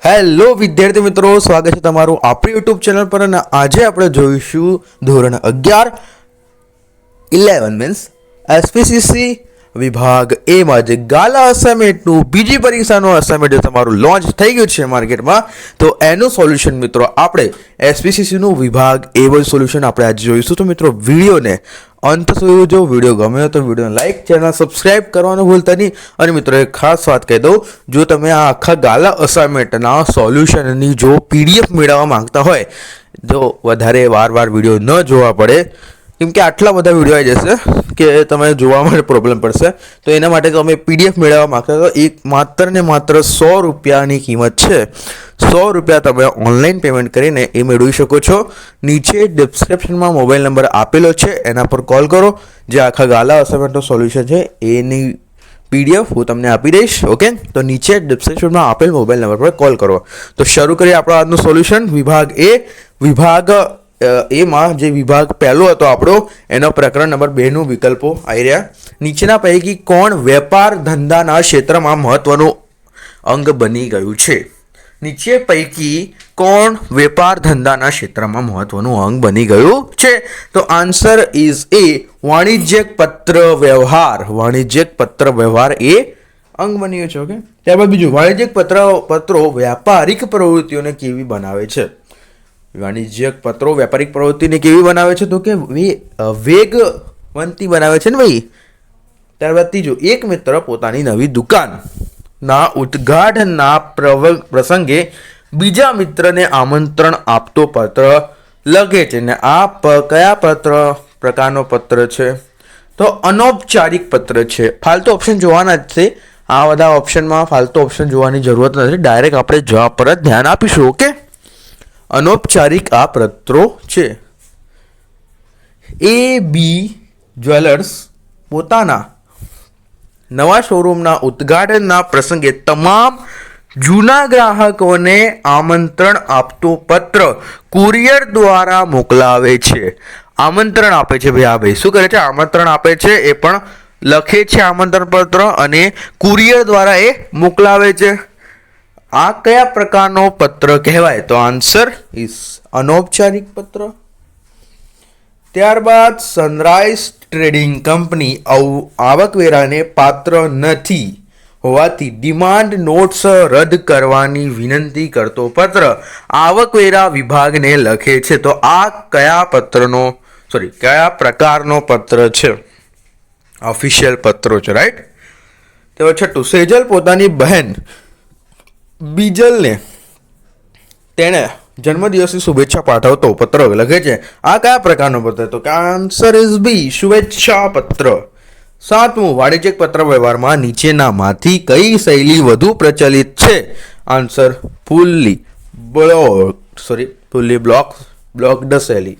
Hello વિદ્યાર્થી મિત્રો, સ્વાગત છે તમારું આપણી યુટ્યુબ ચેનલ પર. અને આજે આપણે જોઈશું ધોરણ 11 મીન્સ એસપીસીસી વિભાગ એ માં જે ગાલા અસાઇનમેન્ટનું બીજી પરીક્ષાનું અસાઇનમેન્ટ તમારું લોન્ચ થઈ ગયું છે માર્કેટમાં, તો એનું સોલ્યુશન મિત્રો આપણે એસપીસીસીનું વિભાગ એ બધું સોલ્યુશન આપણે આજે જોઈશું. તો મિત્રો વિડીયોને અંત સુધી જો વિડીયો ગમ્યો તો વિડીયોને લાઇક, ચેનલ સબસ્ક્રાઇબ કરવાનું ભૂલતા નહીં. અને મિત્રો એક ખાસ વાત કહી દઉં, જો તમે આ આખા ગાલા અસાઇનમેન્ટના સોલ્યુશનની જો પીડીએફ મેળવવા માંગતા હોય, જો વધારે વાર વિડીયો ન જોવા પડે, કેમ કે આટલા બધા વિડીયો આવી જશે કે તમે જોવા માટે પ્રોબ્લેમ પડશે, તો એના માટે તમે પીડીએફ મેળવવા માંગતા તો એક માત્ર ને માત્ર 100 રૂપિયાની કિંમત છે. 100 રૂપિયા તમે ઓનલાઈન પેમેન્ટ કરીને એ મેળવી શકો છો. નીચે ડિસ્ક્રિપ્શનમાં મોબાઈલ નંબર આપેલો છે, એના પર કોલ કરો. જે આખા ગાલા અસાઇનમેન્ટનું સોલ્યુશન છે એની પીડીએફ હું તમને આપી દઈશ. ઓકે, તો નીચે ડિસ્ક્રિપ્શનમાં આપેલ મોબાઈલ નંબર પર કોલ કરો. તો શરૂ કરીએ આપણો આજનું સોલ્યુશન. વિભાગ એમાં જે વિભાગ પહેલો હતો આપણો, એનો પ્રકરણ નંબર 2નું વિકલ્પો આવી રહ્યા. નીચેના પૈકી કોણ વેપાર ધંધાના ક્ષેત્રમાં મહત્વનું અંગ બની ગયું છે? નીચે પૈકી કોણ વેપાર ધંધાના ક્ષેત્રમાં મહત્વનું અંગ બની ગયું છે? તો આન્સર ઇઝ એ વાણિજ્યક પત્ર વ્યવહાર એ અંગ બની ગયો છે. ઓકે, ત્યારબાદ બીજું, વાણિજ્યક પત્રો વ્યાપારિક પ્રવૃત્તિઓને કેવી બનાવે છે? વાણિજ્યક પત્રો વ્યાપારિક પ્રવૃત્તિને કેવી બનાવે છે? તો કે વેગવંતી બનાવે છે ને ભાઈ. ત્યારબાદ ત્રીજું, એક મિત્ર પોતાની નવી દુકાનના ઉદ્ઘાટનના પ્રસંગે બીજા મિત્રને આમંત્રણ આપતો પત્ર લખે છે, ને આ કયા પ્રકારનો પત્ર છે? તો અનૌપચારિક પત્ર છે. ફાલતુ ઓપ્શન જોવાના જ છે. આ બધા ઓપ્શનમાં ફાલતુ ઓપ્શન જોવાની જરૂરત નથી, ડાયરેક્ટ આપણે જવાબ પર જ ધ્યાન આપીશું. ઓકે, અનૌપચારિક આ પત્રો છે. AB જ્વેલર્સ પોતાના નવા શોરૂમના ઉદ્ઘાટનના પ્રસંગે તમામ જૂના ગ્રાહકોને આમંત્રણ આપતો પત્ર કુરિયર દ્વારા મોકલાવે છે. આમંત્રણ આપે છે ભાઈ. આ ભાઈ શું કરે છે? આમંત્રણ આપે છે, એ પણ લખે છે આમંત્રણ પત્ર અને કુરિયર દ્વારા એ મોકલાવે છે. આ કયા પ્રકારનો પત્ર કહેવાય? તો આન્સર ઇઝ અનૌપચારિક પત્ર. ત્યારબાદ સનરાઈઝ ટ્રેડિંગ કંપની આવકવેરાને પાત્ર નથી હોવાથી ડિમાન્ડ નોટ્સ રદ કરવાની વિનંતી કરતો પત્ર આવકવેરા વિભાગને લખે છે. તો આ કયા પ્રકારનો પત્ર છે? ઓફિશિયલ પત્રો છે, રાઈટ. તો છઠ્ઠું, સેજલ પોતાની બહેન બીજલને તેણે જન્મદિવસની શુભેચ્છા પાઠવતો પત્ર લખે છે. આ કયા પ્રકારનો પત્ર? તો આન્સર ઇઝ બી, શુભેચ્છા પત્ર. સાતમું, વાણિજ્યક પત્ર વ્યવહારમાં નીચેનામાંથી કઈ શૈલી વધુ પ્રચલિત છે? આન્સર ફુલ્લી બ્લોક્ડ શૈલી.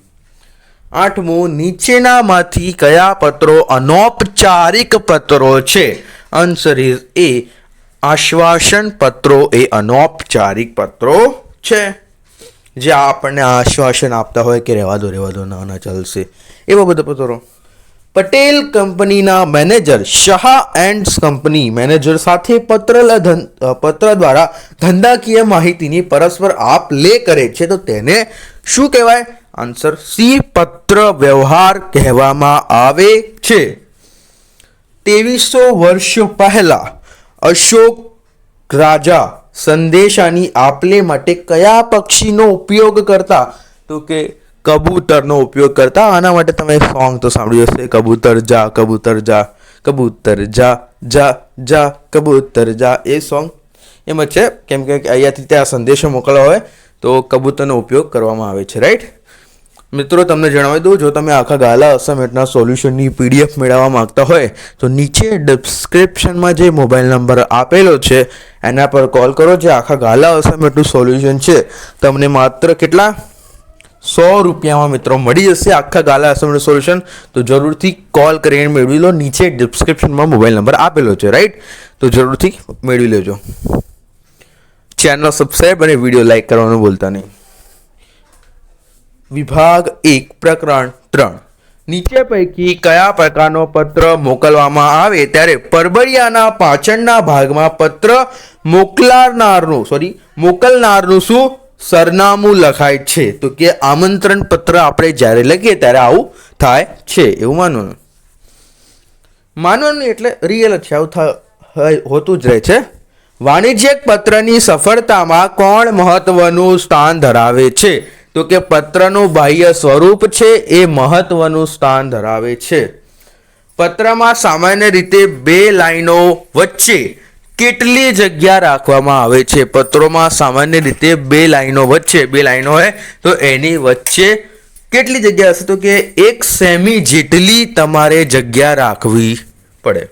આઠમું, નીચેનામાંથી કયા પત્રો અનૌપચારિક પત્રો છે? આન્સર ઇઝ એ આશ્વાસન પત્રો એ અનૌપચારિક પત્રો છે. જે આપણને આશ્વાસન આપતા હોય કે રહેવા દો ના ચાલશે, એવા બધા પત્રો. પટેલ કંપનીના manager Shah and company manager સાથે પત્ર દ્વારા ધંધાકીય માહિતીની પરસ્પર આપ લે કરે છે, તો તેને શું કહેવાય? આન્સર સી, પત્ર વ્યવહાર કહેવામાં આવે છે. 2300 વર્ષ પહેલા અશોક રાજા સંદેશાની આપલે માટે કયા પક્ષીનો ઉપયોગ કરતા? તો કે કબૂતરનો ઉપયોગ કરતા. આના માટે તમે સોંગ તો સાંભળ્યું હશે, કબૂતર જા કબૂતર જા કબૂતર જા જા જા કબૂતર જા. એ સોંગ એમ જ છે, કેમ કે અહીંયાથી ત્યાં સંદેશો મોકલવા હોય તો કબૂતરનો ઉપયોગ કરવામાં આવે છે, રાઈટ. મિત્રો તમને જણાવી દઉં, જો તમે આખા ગાલા અસાઇનમેન્ટના સોલ્યુશનની પીડીએફ મેળવવા માંગતા હોય તો નીચે ડિસ્ક્રિપ્શનમાં જે મોબાઈલ નંબર આપેલો છે એના પર કોલ કરો. જે આખા ગાલા અસાઇનમેન્ટનું સોલ્યુશન છે તમને માત્ર કેટલા 100 રૂપિયામાં મિત્રો મળી જશે આખા ગાલા અસાઇનમેન્ટ સોલ્યુશન. તો જરૂરથી કોલ કરીને મેળવી લો. નીચે ડિસ્ક્રિપ્શનમાં મોબાઈલ નંબર આપેલો છે, રાઈટ. તો જરૂરથી મેળવી લેજો. ચેનલ સબસ્ક્રાઈબ અને વિડીયો લાઈક કરવાનું ભૂલતા નહીં. વિભાગ 1 પ્રકરણ 3 નીચે પૈકી કયા પ્રકારનો પત્ર મોકલવામાં આવે ત્યારે પરબડિયાના પાછળના ભાગમાં પત્ર મોકલનારનું શું સરનામું લખાય છે? તો કે આમંત્રણ પત્ર આપણે જ્યારે લખીએ ત્યારે આવું થાય છે એવું માનવાનું એટલે રિયલ જ છે, આવું હોતું જ રહે છે. વાણિજ્યક પત્રની સફળતામાં કોણ મહત્વનું સ્થાન ધરાવે છે? તો કે પત્રનું બાહ્ય સ્વરૂપ છે એ મહત્વનું સ્થાન ધરાવે છે. પત્રમાં સામાન્ય રીતે બે લાઈનો વચ્ચે કેટલી જગ્યા રાખવામાં આવે છે? પત્રોમાં સામાન્ય રીતે બે લાઈનો હોય તો એની વચ્ચે કેટલી જગ્યા હશે? તો કે 1 સેમી જેટલી તમારે જગ્યા રાખવી પડે.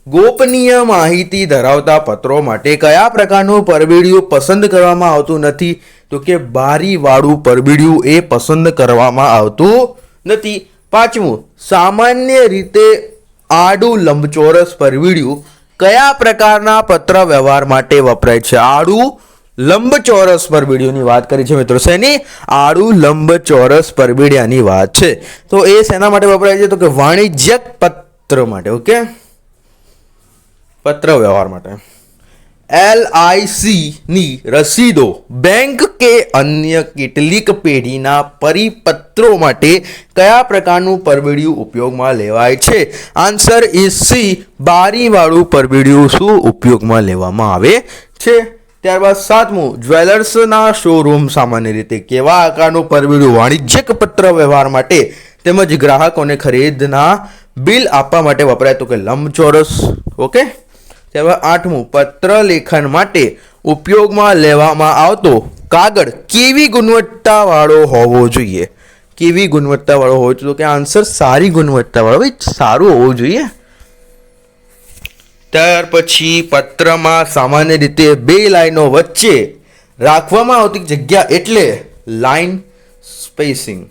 ગોપનીય માહિતી ધરાવતા પત્રો માટે કયા પ્રકારનું પરબિડિયું પસંદ કરવામાં આવતું નથી? તો કે બારીવાળું પરબિડિયું એ પસંદ કરવામાં આવતું નથી. 5મું, સામાન્ય રીતે આડું લંબચોરસ પરબિડિયું કયા પ્રકારના પત્ર વ્યવહાર માટે વપરાય છે? આડું લંબચોરસ પરબિડિયુંની વાત કરી છે મિત્રો. શેની? આડું લંબચોરસ પરબિડિયાની વાત છે. તો એ શેના માટે વપરાય છે? તો કે વાણિજ્યક પત્ર માટે. ઓકે, પત્ર વ્યવહાર માટે. LIC ની રસીદો, બેંક કે અન્ય કેટલીક પેઢીના પરિપત્રો માટે કયા પ્રકારનું પરબિડિયું ઉપયોગમાં લેવાય છે? આન્સર ઇઝ સી, બારીવાળું પરબિડિયું શું ઉપયોગમાં લેવામાં આવે છે? ત્યારબાદ 7મું, જ્વેલર્સના શોરૂમ સામાન્ય રીતે કેવા આકારનું પરબિડિયું વાણિજ્યક પત્ર વ્યવહાર માટે તેમજ ગ્રાહકોને ખરીદના બિલ આપવા માટે વપરાય? તો કે લંબચોરસ. ઓકે. ત્યારબાદ 8મું, પત્ર લેખન માટે ઉપયોગમાં લેવામાં આવતો કાગળ કેવી ગુણવત્તાવાળો હોવો જોઈએ? કેવી ગુણવત્તાવાળો હોવો જોઈએ? તો કે આન્સર સારી ગુણવત્તાવાળો, સારું હોવું જોઈએ. ત્યાર પછી પત્રમાં સામાન્ય રીતે બે લાઈનો વચ્ચે રાખવામાં આવતી જગ્યા એટલે લાઈન સ્પેસિંગ.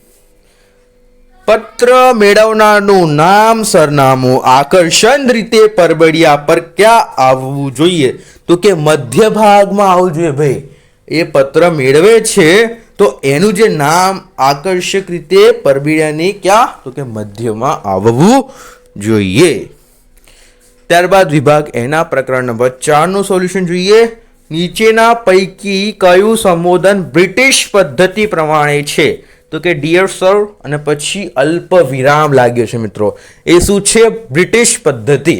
પત્ર મેળવનારનું નામ, સરનામું આકર્ષણ રીતે પરબડિયા પર ક્યાં આવવું જોઈએ? તો કે મધ્ય ભાગમાં આવવું જોઈએ ભાઈ. એ પત્ર મેળવે છે તો એનું જે નામ આકર્ષક રીતે પરબિડિયાની ક્યાં? તો કે મધ્યમાં આવવું જોઈએ. ત્યારબાદ વિભાગ એના પ્રકરણ નંબર 4નું સોલ્યુશન જોઈએ. નીચેના પૈકી કયું સંબોધન બ્રિટિશ પદ્ધતિ પ્રમાણે છે? તો કે ડિયર સર અને પછી અલ્પ વિરામ લાગ્યો છે મિત્રો. એ શું છે? બ્રિટિશ પદ્ધતિ.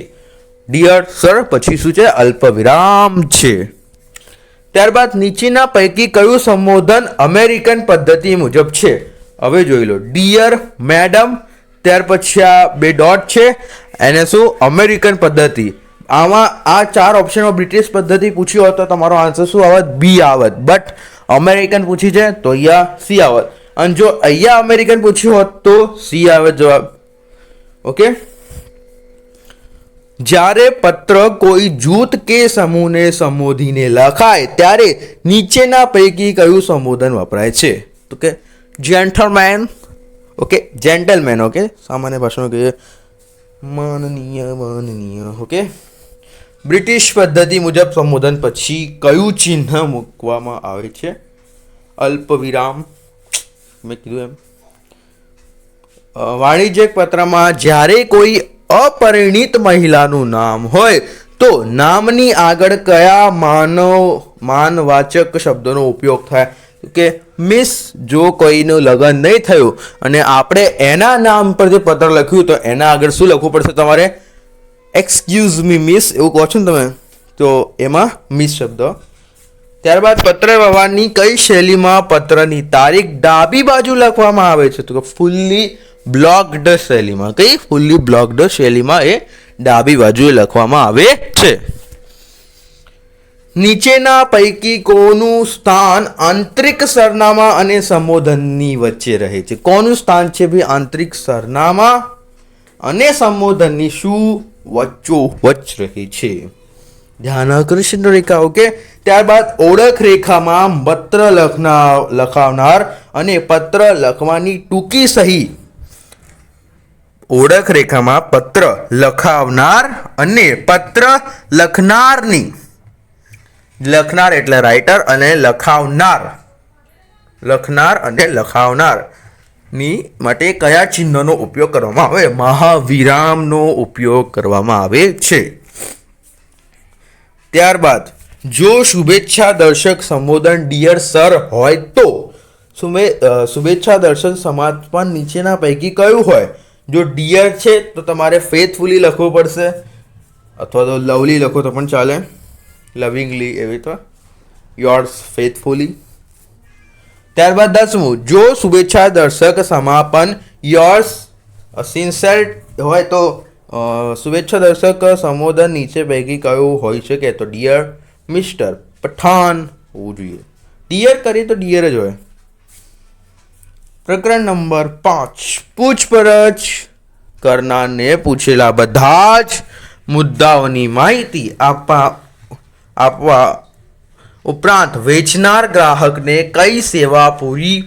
ડિયર સર પછી શું છે? અલ્પ વિરામ છે. ત્યારબાદ નીચેના પૈકી કયું સંબોધન અમેરિકન પદ્ધતિ મુજબ છે? હવે જોઈ લો. ડિયર, મેડમ, ત્યાર પછી આ બે ડોટ છે એને શું? અમેરિકન પદ્ધતિ. આમાં આ 4 ઓપ્શનમાં બ્રિટિશ પદ્ધતિ પૂછી હોત તો તમારો આન્સર શું આવત? બી આવત. બટ અમેરિકન પૂછી છે તો અહીંયા સી આવત. અને જો અહીંયા અમેરિકન પૂછ્યું હોત તો સી આવે જવાબ. ઓકે. જ્યારે પત્ર કોઈ જૂથ કે સમૂહને સંબોધીને લખાય ત્યારે નીચેના પૈકી કયું સંબોધન વપરાય છે? તો કે જેન્ટલમેન. Okay, gentleman. ઓકે, સામાન્ય ભાષામાં કહીએ માનનીય. ઓકે. બ્રિટિશ પદ્ધતિ મુજબ સંબોધન પછી કયું ચિહ્ન મૂકવામાં આવે છે? અલ્પ વિરામ. મેં કીધું એમ. વાણિજ્યક પત્રમાં જ્યારે કોઈ અપરિણિત મહિલાનું નામ હોય તો નામની આગળ કયા માનવાચક શબ્દોનો ઉપયોગ થાય? કે મિસ, જો કોઈનું લગ્ન નહીં થયું અને આપણે એના નામ પર જે પત્ર લખ્યું તો એના આગળ શું લખવું પડશે તમારે? એક્સક્યુઝ મી મિસ, એવું કહો છો ને તમે, તો એમાં મિસ શબ્દ. ત્યારબાદ પત્ર વ્યવહારની કઈ શૈલીમાં પત્રની તારીખ ડાબી બાજુ લખવામાં આવે છે? તો કે ફુલ્લી બ્લોક્ડ શૈલીમાં. કઈ? ફુલ્લી બ્લોક્ડ શૈલીમાં એ ડાબી બાજુએ લખવામાં આવે છે. નીચેના પૈકી કોનું સ્થાન આંતરિક સરનામા અને સંબોધનની વચ્ચે રહે છે? કોનું સ્થાન છે ભાઈ? આંતરિક સરનામા અને સંબોધનની શું વચ્ચોવચ્ચ રહે છે? ધ્યાન આકર્ષણ રેખા. ઓકે. ત્યારબાદ ઓળખ રેખામાં પત્ર લખાવનાર અને પત્ર લખવાની ટૂંકી સહી. ઓળખ રેખામાં પત્ર લખાવનાર અને પત્ર લખનારની, લખનાર એટલે રાઇટર અને લખાવનાર, લખનાર અને લખાવનાર ની માટે કયા ચિહ્નનો ઉપયોગ કરવામાં આવે? મહાવિરામનો ઉપયોગ કરવામાં આવે છે. ત્યારબાદ જો શુભેચ્છા દર્શક સંબોધન ડિયર સર હોય તો શુભેચ્છા દર્શક સમાપન નીચેના પૈકી કયું હોય? જો ડિયર છે તો તમારે ફેથફુલી લખવું પડશે, અથવા તો લવલી લખો તો પણ ચાલે, લવિંગલી એવી તો યોર્સ ફેથફુલી. ત્યારબાદ 10મું, જો શુભેચ્છા દર્શક સમાપન યોર્સ સિન્સેર હોય તો શુભેચ્છા દર્શક સંબોધન નીચે પૈકી કયું હોઈ શકે? તો ડિયર મિસ્ટર પઠાણ હોવું જોઈએ. ડિયર કરીએ તો ડિયર જ હોય. પ્રકરણ નંબર 5, પૂછપરછ કરનારને પૂછેલા બધા જ મુદ્દાઓની માહિતી આપવા ઉપરાંત વેચનાર ગ્રાહકને કઈ સેવા પૂરી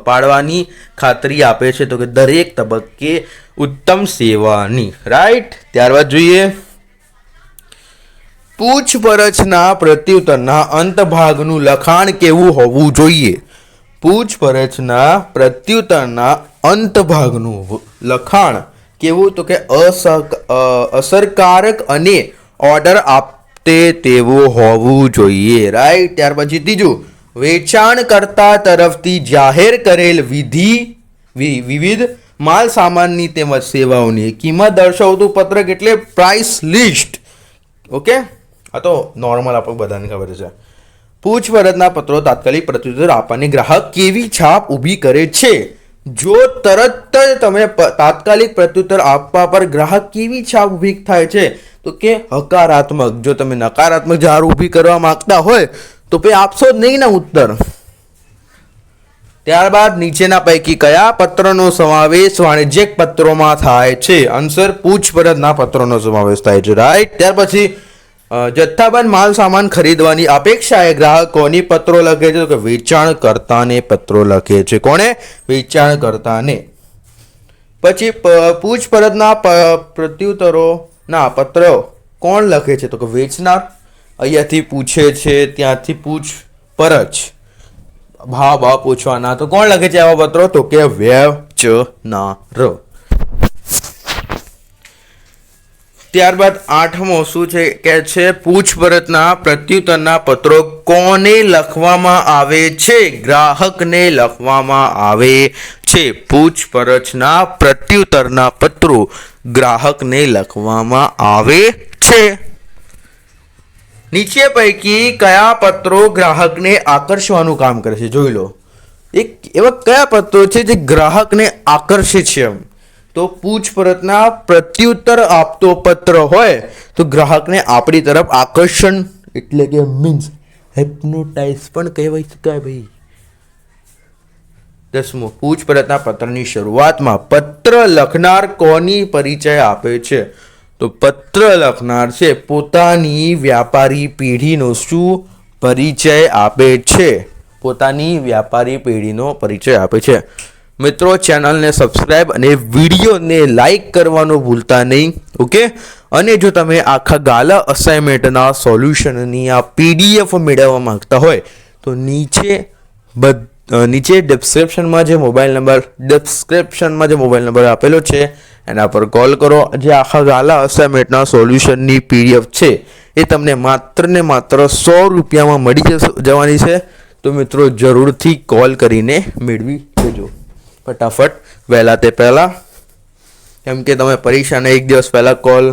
પાડવાની ખાતરી આપે છે? તો કે દરેક તબક્કે ઉત્તમ સેવાની. રાઈટ. ત્યારબાદ જોઈએ પૂછપરછના પ્રત્યુત્તરના અંત ભાગનું લખાણ કેવું હોવું જોઈએ? પૂછપરછના પ્રત્યુત્તરના અંત ભાગનું લખાણ કેવું? તો કે અસરકારક અને ઓર્ડર આપતે તેવું હોવું જોઈએ. રાઈટ. ત્યાર પછી ત્રીજું, વેચાણકર્તા તરફથી જાહેર કરેલ વિવિધ માલ સામાનની તેમજ સેવાઓની કિંમત દર્શાવતું પત્રક એટલે પ્રાઇસ લિસ્ટ. ઓકે, આ તો નોર્મલ આપણે બધાને ખબર છે. પૂછપરછના પત્રો તાત્કાલિક પ્રત્યુત્તર આપવાની ગ્રાહક કેવી છાપ ઊભી કરે છે? જો તરત જ તમે તાત્કાલિક પ્રત્યુત્તર આપવા પર ગ્રાહક કેવી છાપ ઊભી થાય છે? તો કે હકારાત્મક. જો તમે નકારાત્મક ઝાડ ઊભી કરવા માંગતા હોય તો પછી આપશો જ નહીં ને ઉત્તર. ત્યારબાદ નીચેના પૈકી કયા પત્રનો સમાવેશ વાણિજ્યક પત્રોમાં થાય છે? આન્સર પૂછપરછના પત્રોનો સમાવેશ થાય છે. રાઈટ. ત્યાર પછી જથ્થાબંધ માલ સામાન ખરીદવાની અપેક્ષાએ ગ્રાહક કોની પત્રો લખે છે? તો કે વેચાણકર્તાને પત્રો લખે છે. કોણે? વેચાણકર્તાને. પછી પૂછપરછના પ્રત્યુત્તરોના પત્રો કોણ લખે છે? તો કે વેચનાર. અહીંયાથી પૂછે છે, ત્યાંથી પૂછપરછ ભાવ પૂછવાના, તો કોણ લખે છે આવા પત્રો? તો કે વેચનાર. ત્યારબાદ 8મો શું છે કે છે પૂછપરછના પ્રત્યુત્તરના પત્રો કોને લખવામાં આવે છે? ગ્રાહકને લખવામાં આવે છે. પૂછપરછના પ્રત્યુત્તરના પત્રો ગ્રાહકને લખવામાં આવે છે. નીચે પૈકી કયા પત્રો ગ્રાહકને આકર્ષવાનું કામ કરે છે? જોઈ લો. એવા કયા પત્રો છે જે ગ્રાહકને આકર્ષે છે? તો પૂછપરછના પ્રત્યુત્તર આપતો પત્ર હોય તો ગ્રાહકને આપણી તરફ આકર્ષણ એટલે કે મીન્સ હિપ્નોટાઇઝ પણ કહેવાય શકાય ભાઈ. 10મો, પૂછપરછના પત્રની શરૂઆતમાં પત્ર લખનાર કોની પરિચય આપે છે? તો પત્ર લખનાર છે પોતાની વ્યાપારી પેઢીનો શું પરિચય આપે છે? પોતાની વ્યાપારી પેઢીનો પરિચય આપે છે. મિત્રો, ચેનલને સબસ્ક્રાઇબ અને વિડીયોને લાઈક કરવાનું ભૂલતા નહીં. ઓકે. અને જો તમે આખા ગાલા અસાઇનમેન્ટના સોલ્યુશનની આ PDF મેળવવા માંગતા હોય તો નીચે ડિસ્ક્રિપ્શનમાં જે મોબાઈલ નંબર આપેલો છે એના પર કોલ કરો. જે આખા ગાલા અસાઇનમેન્ટના સોલ્યુશનની PDF છે એ તમને માત્ર ને માત્ર 100 રૂપિયામાં મળી જવાની છે. તો મિત્રો, જરૂરથી કોલ કરીને મેળવી લેજો ફટાફટ, વહેલા તે પહેલાં. કેમ કે તમે પરીક્ષાને એક દિવસ પહેલાં કોલ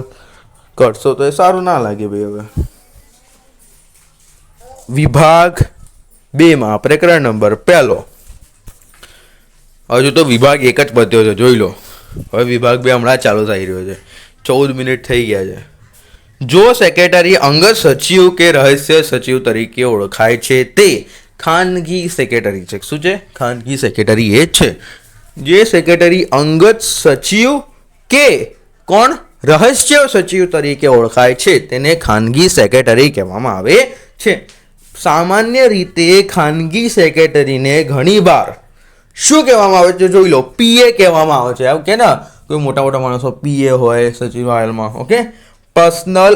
કરશો તો એ સારું ના લાગે ભાઈ. હવે વિભાગ 2માં પ્રકરણ નંબર 1. હજુ તો વિભાગ 1 જ પત્યો છે, જોઈ લો. હવે વિભાગ 2 હમણાં ચાલુ થઈ રહ્યો છે. 14 મિનિટ થઈ ગયા છે. જો સેક્રેટરી અંગત સચિવ કે રહસ્ય સચિવ તરીકે ઓળખાય છે તે ખાનગી સેક્રેટરી છે. શું છે? ખાનગી સેક્રેટરી એ જ છે. જે સેક્રેટરી અંગત સચિવ કે કોણ રહસ્ય સચિવ તરીકે ઓળખાય છે તેને ખાનગી સેક્રેટરી કહેવામાં આવે છે. સામાન્ય રીતે ખાનગી સેક્રેટરીને ઘણીવાર શું કહેવામાં આવે છે? જોઈ લો, PA કહેવામાં આવે છે. કે ને કોઈ મોટા મોટા માણસો PA હોય સચિવાલયમાં. ઓકે. પર્સનલ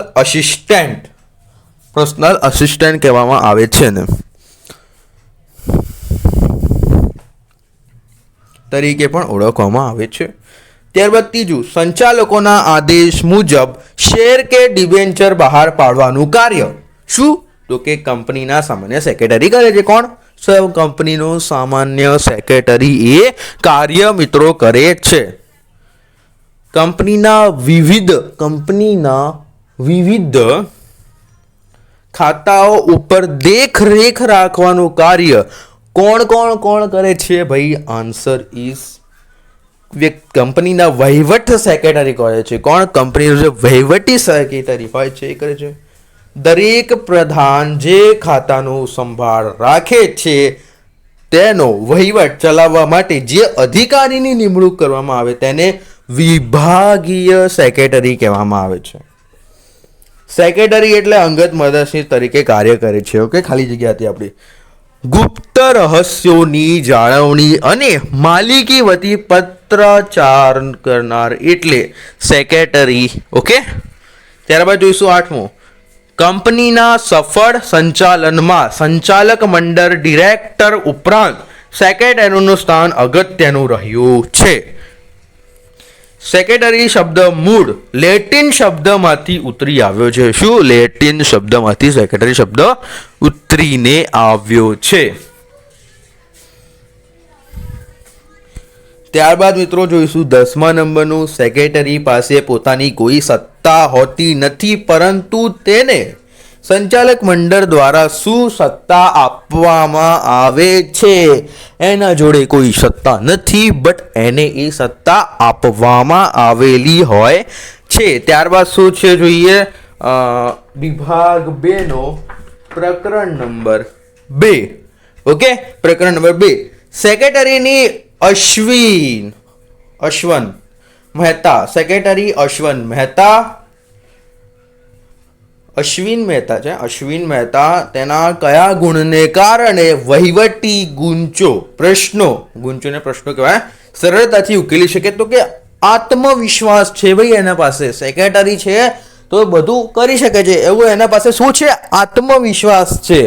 અસિસ્ટન્ટ કહેવામાં આવે છે ને. તરીકે પણ ઓળખવામાં આવે છે. ત્યારબાદ ત્રીજું, સંચાલકોના આદેશ મુજબ શેર કે ડિબેન્ચર બહાર પાડવાનું કાર્ય શું? તો કે કંપનીના સામાન્ય સેક્રેટરી કરે છે. કોણ? કંપનીનો સામાન્ય સેક્રેટરી એ કાર્ય મિત્રો કરે છે. કંપનીના વિવિધ ખાતાઓ ઉપર દેખરેખ રાખવાનું કાર્ય કોણ કરે છે ભાઈ? આન્સર ઇઝ કંપનીના વહીવટ સેક્રેટરી કરે છે. કોણ? કંપનીનો જે વહીવટી સેક્રેટરી હોય છે એ કરે છે. દરેક પ્રધાન જે ખાતાનું સંભાળ રાખે છે તેનો વહીવટ ચલાવવા માટે જે અધિકારીની નિમણૂક કરવામાં આવે તેને વિભાગીય સેક્રેટરી કહેવામાં આવે છે. સેક્રેટરી એટલે અંગત મદદનીશ તરીકે કાર્ય કરે છે. ઓકે, ખાલી જગ્યા હતી આપણી. ગુપ્ત રહસ્યોની જાળવણી અને માલિકી વતી પત્રચાર કરનાર એટલે સેક્રેટરી. ઓકે, ત્યારબાદ જોઈશું 8મો. કંપનીના સફળ સંચાલનમાં સંચાલક મંડળ ડિરેક્ટર ઉપરાંત સેક્રેટરીનું સ્થાન અગત્યનું રહ્યું છે. સેક્રેટરી શબ્દ મૂળ લેટિન શબ્દમાંથી ઉતરી આવ્યો છે. શું? લેટિન શબ્દમાંથી સેક્રેટરી શબ્દ ઉતરીને આવ્યો છે. ત્યારબાદ મિત્રો જોઈશું 10મા નંબરનું. સેક્રેટરી પાસે પોતાની કોઈ સત્તા હોતી નથી, પરંતુ તેને સંચાલક મંડળ દ્વારા શું સત્તા આપવામાં આવે છે? એના જોડે કોઈ સત્તા નથી, બટ એને એ સત્તા આપવામાં આવેલી હોય છે. ત્યારબાદ શું છે જોઈએ? વિભાગ 2 નો પ્રકરણ નંબર 2. ઓકે, પ્રકરણ નંબર 2. સેક્રેટરીની અશ્વન મહેતા. સેક્રેટરી અશ્વિન મહેતા છે. અશ્વિન મહેતા તેના કયા ગુણને કારણે વહીવટી પ્રશ્નો કહેવાય સરળતાથી ઉકેલી શકે? તો કે આત્મવિશ્વાસ છે ભાઈ એના પાસે. સેક્રેટરી છે તો બધું કરી શકે છે એવું એના પાસે શું છે? આત્મવિશ્વાસ છે.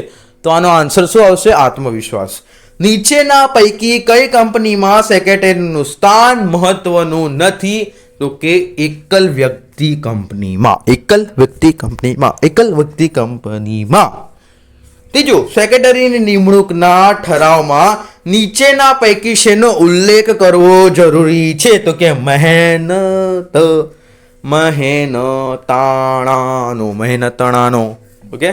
તો આનો આન્સર શું આવશે? આત્મવિશ્વાસ. નીચેના પૈકી કઈ કંપનીમાં સેક્રેટરીનું સ્થાન મહત્વનું નથી? તો કે એકલ વ્યક્તિ કંપનીમાં. ત્રીજું, સેક્રેટરીની નિમણૂકના ઠરાવમાં નીચેના પૈકી શેનો ઉલ્લેખ કરવો જરૂરી છે? તો કે મહેનતાણાનો. ઓકે.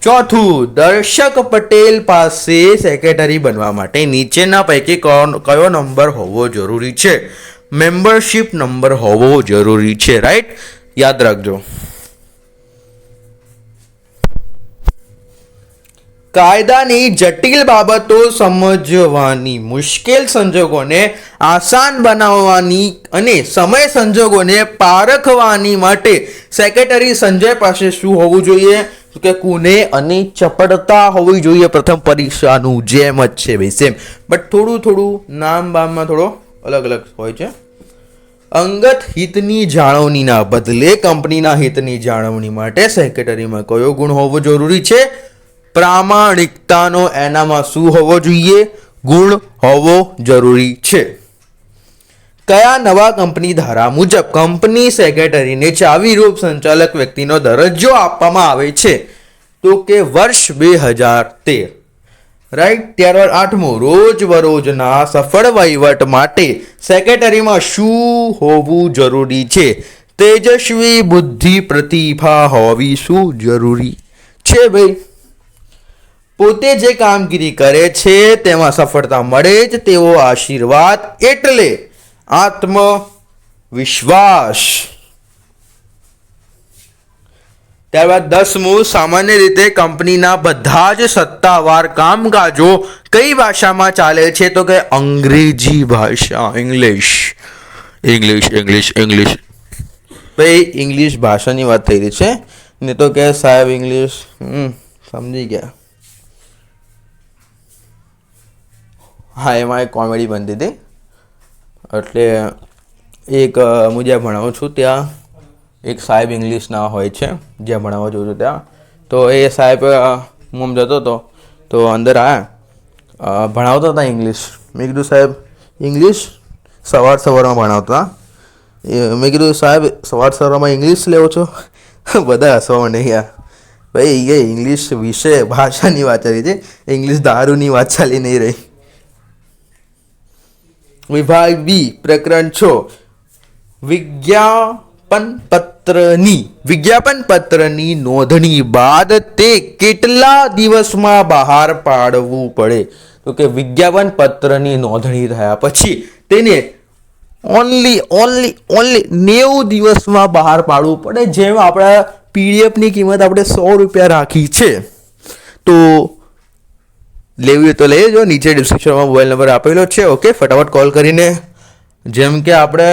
ચોથું, દર્શક પટેલ પાસે સેક્રેટરી બનવા માટે નીચેના પૈકી કયો નંબર હોવો જરૂરી છે? મેમ્બરશિપ નંબર હોવો જરૂરી છે. રાઈટ, યાદ રાખજો. કાયદાની જટિલ બાબતો સમજવાની, મુશ્કેલ સંજોગોને આસાન બનાવવાની અને સમય સંજોગોને પારખવાની માટે સેક્રેટરી સંજય પાસે શું હોવું જોઈએ? કે કુને અને ચપળતા હોવી જોઈએ. પ્રથમ પરીક્ષાનું જેમ જ છે ભાઈ, સેમ, બટ થોડું નામ બામમાં થોડો અલગ હોય છે. અંગત હિતની જાળવણીના બદલે કંપનીના હિતની જાળવણી માટે સેક્રેટરીમાં કયો ગુણ હોવો જરૂરી છે? પ્રામાણિકતાનો એનામાં શું હોવો જોઈએ? ગુણ હોવો જરૂરી છે. કયા નવા કંપની ધારા મુજબ કંપની સેક્રેટરીને ચાવીરૂપ સંચાલક વ્યક્તિનો દરજ્જો આપવામાં આવે છે? તો કે વર્ષ 2013. રાઈટ. ત્યારબાદ 8મું, રોજબરોજના સફળ વહીવટ માટે સેક્રેટરીમાં શું હોવું જરૂરી છે? તેજસ્વી બુદ્ધિ પ્રતિભા હોવી શું જરૂરી છે ભાઈ? પોતે જે કામગીરી કરે છે તેમાં સફળતા મળે જ તેવો આશીર્વાદ એટલે આત્મવિશ્વાસ. ત્યારબાદ 10મું, સામાન્ય રીતે કંપનીના બધા જ સત્તાવાર કામકાજો કઈ ભાષામાં ચાલે છે? તો કે અંગ્રેજી ભાષા. ઇંગ્લિશ. ભાઈ ઇંગ્લિશ ભાષાની વાત થઈ રહી છે ને, તો કે સાહેબ ઇંગ્લિશ સમજી ગયા. હા, એમાં એક કોમેડી બનતી હતી. એટલે એક હું જ્યાં ભણાવું છું ત્યાં એક સાહેબ ઇંગ્લિશના હોય છે, જ્યાં ભણાવવા જઉં છું ત્યાં. તો એ સાહેબ હું આમ જતો હતો તો અંદર આવ્યા, ભણાવતા હતા ઇંગ્લિશ. મેં કીધું સાહેબ ઇંગ્લિશ સવારમાં ભણાવતા. મેં કીધું સાહેબ સવારમાં ઇંગ્લિશ લેવો છો? બધા હસવા મને યાર. ભાઈ એ ઇંગ્લિશ વિષય ભાષાની વાત ચાલી છે, ઇંગ્લિશ દારૂની વાત ચાલી નહીં રહી. વિભાગ બી પ્રકરણ 6 વિજ્ઞાપન પત્રની નોંધણી બાદ તે કેટલા દિવસમાં બહાર પાડવું પડે? તો કે વિજ્ઞાપન પત્રની નોંધણી થયા પછી તેને ઓનલી 90 દિવસમાં બહાર પાડવું પડે. જેમ આપણા પીડીએફની કિંમત આપણે 100 રૂપિયા રાખી છે, તો લેવી હોય તો લઈ લેજો. નીચે ડિસ્ક્રિપ્શનમાં મોબાઈલ નંબર આપેલો છે. ઓકે, ફટાફટ કોલ કરીને. જેમ કે આપણે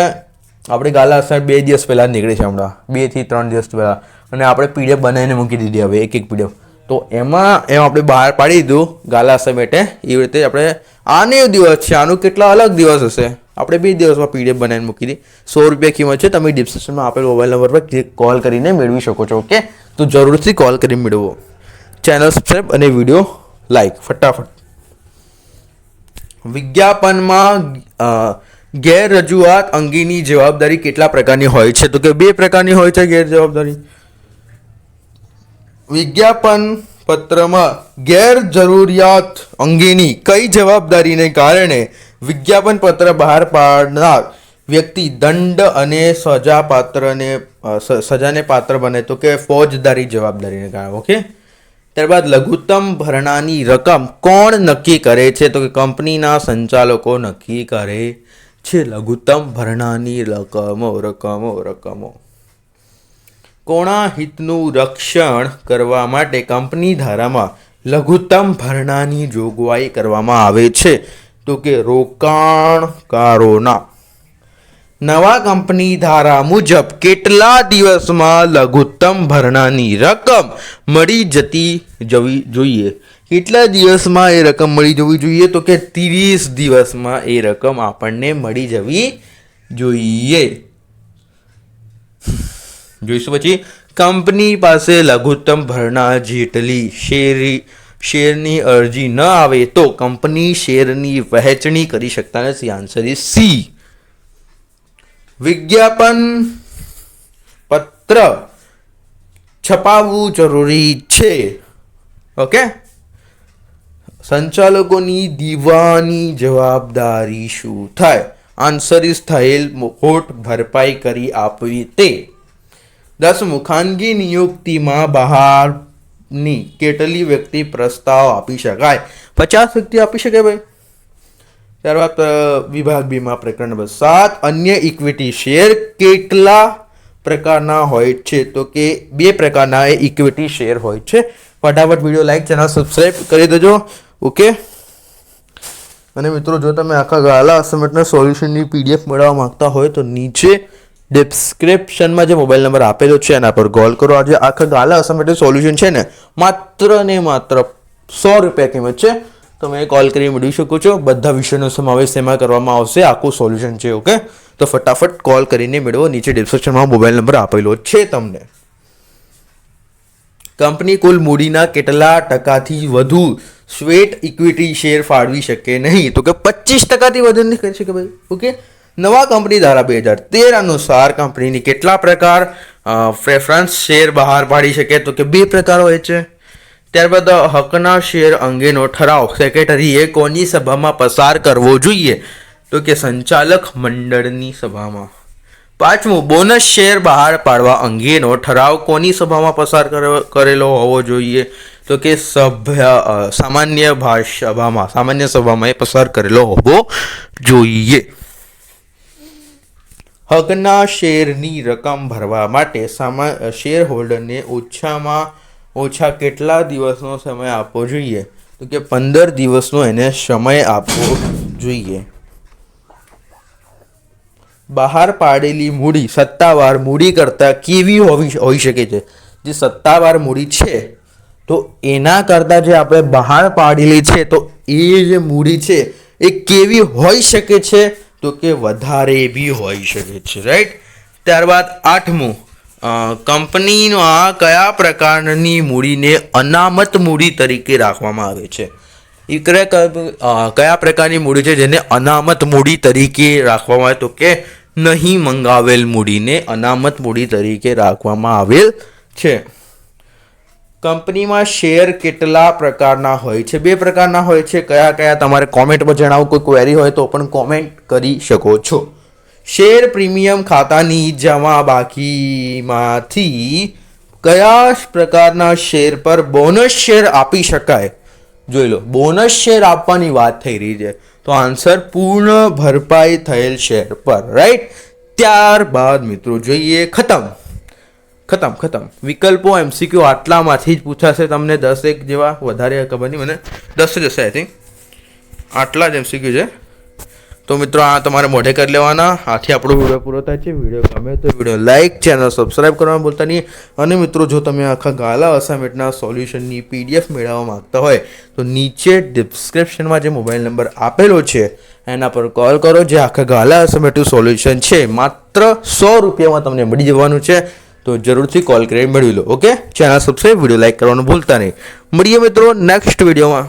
ગાલા અસાઇનમેન્ટ 2 દિવસ પહેલાં નીકળી છે, હમણાં 2 થી 3 દિવસ પહેલાં, અને આપણે પીડીએફ બનાવીને મૂકી દીધી હવે એક પીડીએફ. તો એમાં આપણે બહાર પાડી દીધું ગાલા અસાઇનમેન્ટ. એવી રીતે આપણે આને દિવસ છે, આનું કેટલા અલગ દિવસ હશે, આપણે 2 દિવસમાં પીડીએફ બનાવીને મૂકી દીધી. 100 રૂપિયા કિંમત છે. તમે ડિસ્ક્રિપ્શનમાં આપેલ મોબાઈલ નંબર પર કોલ કરીને મેળવી શકો છો. ઓકે, તો જરૂરથી કોલ કરીને મેળવો. ચેનલ સબસ્ક્રાઈબ અને વિડીયો લાઈક ફટાફટ. વિજ્ઞાપનમાં ગેરરજૂઆત અંગેની જવાબદારી કેટલા પ્રકારની હોય છે? તો કે 2 પ્રકારની હોય છે ગેરજવાબદારી. વિજ્ઞાપન પત્રમાં ગેરજરૂરિયાત અંગેની કઈ જવાબદારીને કારણે વિજ્ઞાપન પત્ર બહાર પાડનાર વ્યક્તિ દંડ અને સજાને પાત્ર બને? તો કે ફોજદારી જવાબદારીને કારણે. ઓકે, ત્યારબાદ લઘુત્તમ ભરણાની રકમ કોણ નક્કી કરે છે? તો કે કંપનીના સંચાલકો નક્કી કરે છે. લઘુત્તમ ભરણાની રકમો કોના હિતનું રક્ષણ કરવા માટે કંપની ધારામાં લઘુત્તમ ભરણાની જોગવાઈ કરવામાં આવે છે? તો કે રોકાણકારોના. નવા કંપની ધારા મુજબ કેટલા દિવસમાં લઘુત્તમ ભરણાની રકમ મળી જવી જોઈએ? કેટલા દિવસમાં એ રકમ મળી જવી જોઈએ? તો કે 30 દિવસમાં એ રકમ આપણને મળી જવી જોઈએ. જોઈશું પછી. કંપની પાસે લઘુત્તમ ભરણા જેટલી શેરની અરજી ન આવે તો કંપની શેરની વહેંચણી કરી શકતા નથી. Answer is C. વિજ્ઞાપન પત્ર છપાવવું જરૂરી છે. ઓકે, સંચાલકોની દીવાની જવાબદારી શું થાય? આન્સર ઇઝ થયેલ ખોટ ભરપાઈ કરી આપવી તે. 10 ખાનગી નિયુક્તિમાં બહારની કેટલી વ્યક્તિ પ્રસ્તાવ આપી શકાય? 50 વ્યક્તિ આપી શકે ભાઈ. ત્યારબાદ વિભાગ બીમાં પ્રકરણ નંબર 7 અન્ય ઇક્વિટી શેર કેટલા પ્રકારના હોય છે? તો કે 2 પ્રકારના ઇક્વિટી શેર હોય છે. ફટાફટ વિડીયો લાઈક, ચેનલ સબસ્ક્રાઈબ કરી દેજો. ઓકે, અને મિત્રો જો તમે આખા ગાલા અસાઇનમેન્ટના સોલ્યુશનની પીડીએફ મેળવવા માંગતા હોય તો નીચે ડિસ્ક્રિપ્શનમાં જે મોબાઈલ નંબર આપેલો છે એના પર કોલ કરો. આજે આખા ગાલા અસાઇનમેન્ટ સોલ્યુશન છે ને માત્ર 100 રૂપિયા કિંમત છે. તમે કોલ કરી મેળવી શકો છો. બધા વિષયનો સમાવેશ તેમાં કરવામાં આવશે. આખું સોલ્યુશન છે. ઓકે, તો ફટાફટ કોલ કરીને મેળવો. નીચે ડિસ્ક્રિપ્શનમાં મોબાઈલ નંબર આપેલો છે તમને. કંપની કુલ મૂડીના કેટલા ટકાથી વધુ સ્વેટ ઇક્વિટી શેર ફાળવી શકે નહીં? તો કે 25% વધુ નહીં કરી શકે ભાઈ. ઓકે, નવા કંપની ધારા 2013 અનુસાર કંપનીની કેટલા પ્રકાર પ્રેફરન્સ શેર બહાર પાડી શકે? તો કે 2 પ્રકાર હોય છે. ત્યારબાદ હકના શેર અંગેનો ઠરાવ સેક્રેટરીએ કોની સભામાં પસાર કરવો જોઈએ? તો કે સંચાલક મંડળની સભામાં. 5 બોનસ શેર બહાર પાડવા અંગેનો ઠરાવ કોની સભામાં પસાર કરેલો હોવો જોઈએ? તો કે સામાન્ય સભામાં એ પસાર કરેલો હોવો જોઈએ. હકના શેરની રકમ ભરવા માટે શેર હોલ્ડરને ઓછામાં ઓછા કેટલા દિવસનો સમય આપવો જોઈએ? તો કે 15 દિવસનો એને સમય આપવો જોઈએ. બહાર પાડેલી મૂડી સત્તાવાર મૂડી કરતાં કેવી હોઈ શકે છે? જે સત્તાવાર મૂડી છે તો એના કરતાં જે આપણે બહાર પાડેલી છે તો એ જે મૂડી છે એ કેવી હોઈ શકે છે? તો કે વધારે બી હોઈ શકે છે. રાઈટ. ત્યારબાદ 8 કંપનીમાં કયા પ્રકારની મૂડીને અનામત મૂડી તરીકે રાખવામાં આવે છે? એ કયા પ્રકારની મૂડી છે જેને અનામત મૂડી તરીકે રાખવામાં આવે? તો કે નહીં મંગાવેલ મૂડીને અનામત મૂડી તરીકે રાખવામાં આવેલ છે. કંપનીમાં શેર કેટલા પ્રકારના હોય છે? 2 પ્રકારના હોય છે. કયા કયા તમારે કોમેન્ટમાં જણાવો. કોઈ ક્વેરી હોય તો પણ કોમેન્ટ કરી શકો છો. શેર પ્રીમિયમ ખાતાની જમા બાકીમાંથી કયા પ્રકારના શેર પર બોનસ શેર આપી શકાય? જોઈ લો, બોનસ શેર આપવાની વાત થઈ રહી છે, તો આન્સર પૂર્ણ ભરપાઈ થયેલ શેર પર, રાઈટ. ત્યારબાદ મિત્રો જોઈએ ખતમ. વિકલ્પો MCQ આટલામાંથી જ પૂછાશે તમને, 10 એક જેવા, વધારે ખબર નહીં મને, 10 જ હશે આઈ થિંક. આટલા જ MCQ છે. તો મિત્રો આ તમારે મોઢે કરી લેવાના. આથી આપણો વિડીયો પૂરો થાય છે. વિડીયો ગમે તો વિડીયો લાઇક, ચેનલ સબસ્ક્રાઈબ કરવાનું ભૂલતા નહીં. અને મિત્રો જો તમે આખા ગાલા અસાઇનમેન્ટના સોલ્યુશનની PDF મેળવવા માંગતા હોય તો નીચે ડિસ્ક્રિપ્શનમાં જે મોબાઈલ નંબર આપેલો છે એના પર કોલ કરો. જે આખા ગાલા અસાઇનમેન્ટનું સોલ્યુશન છે માત્ર 100 રૂપિયામાં તમને મળી જવાનું છે. તો જરૂરથી કોલ કરી મેળવી લો. Okay, channel subscribe, video like કરવાનું ભૂલતા નહીં. મળીએ મિત્રો નેક્સ્ટ વિડીયોમાં.